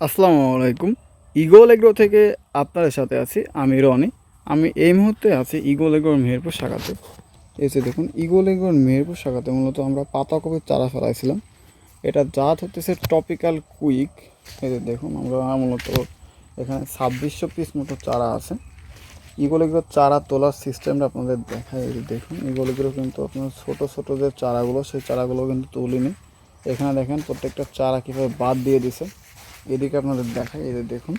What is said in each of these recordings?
আসসালামু আলাইকুম। Eagle agro থেকে আপনাদের সাথে আছি আমি রনি। আমি এই মুহূর্তে আছি ইগল এগ্রোর মেহেরপুর শাখাতে। এসে দেখুন, ইগল এগ্রোর মেহেরপুর শাখাতে মূলত আমরা পাতাকপির চারা ফেলাইছিলাম। এটা জাত হতেছে ট্রপিক্যাল কুইক। এদের দেখুন, আমরা মূলত এখানে 2600 পিস মতো চারা আছে। ইগল এগ্রোর চারা তোলার সিস্টেমটা আপনাদের দেখায়। এই দেখুন, ইগল এগ্রো কিন্তু আপনার ছোটো ছোটো যে চারাগুলো, সেই চারাগুলো কিন্তু তুলিনি। এখানে দেখেন প্রত্যেকটা চারা কীভাবে বাদ দিয়ে দিছে। এদিকে আপনাদের দেখাই, এই দেখুন,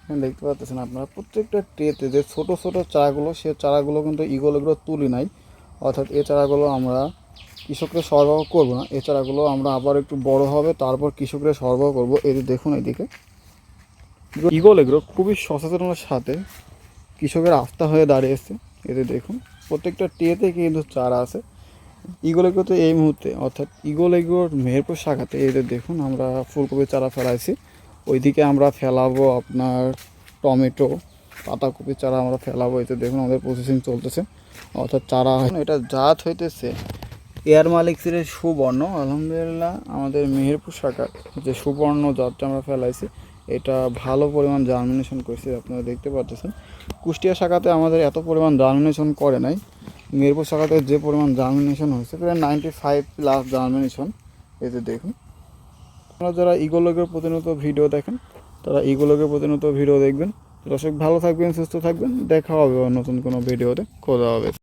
এখানে দেখতে পাচ্ছেন আপনারা প্রত্যেকটা ট্রেতে যে ছোটো ছোটো চারাগুলো, সে চারাগুলো কিন্তু ইগল এগ্রো তুলি নাই। অর্থাৎ এই চারাগুলো আমরা কৃষকদের সরবরাহ করব না, এই চারাগুলো আমরা আবার একটু বড় হবে তারপর কৃষকদের সরবরাহ করব। এই দেখুন, এদিকে ইগল এগ্রো খুবই সচেতনতার সাথে কৃষকের আস্থা হয়ে দাঁড়িয়েছে। এতে দেখুন প্রত্যেকটা ট্রেতে কিন্তু চারা আছে। ইগল এগ্রোতে এই মুহূর্তে, অর্থাৎ ইগল এগ্রোর মেহেরপুর শাখাতে এদের দেখুন আমরা ফুলকপির চারা ফেলাইছি। ওইদিকে আমরা ফেলাবো আপনার টমেটো, পাতাকপির চারা আমরা ফেলাবো। এতে দেখুন আমাদের প্রসেসিং চলতেছে, অর্থাৎ চারা এটা জাত হইতেছে এয়ার মালিক্সের সুবর্ণ। আলহামদুলিল্লাহ, আমাদের মেহেরপুর শাখার যে সুবর্ণ জাতটা আমরা ফেলাইছি, এটা ভালো পরিমাণ জার্মিনেশন করছে। আপনারা দেখতে পাচ্ছেন কুষ্টিয়া শাখাতে আমাদের এত পরিমাণ জার্মিনেশন করে নাই। মেহেরপুর শাখাতে যে পরিমাণ জার্মিনেশন হয়েছে প্রায় 95+ জার্মিনেশন। এতে দেখুন, আপনারা যারা ইগল এগ্রোর প্রতিনিয়ত ভিডিও দেখেন তারা ইগল এগ্রোর প্রতিনিয়ত ভিডিও দেখবেন। দর্শক ভালো থাকবেন, সুস্থ থাকবেন, দেখা হবে নতুন কোনো ভিডিওতে। খোদা হবে।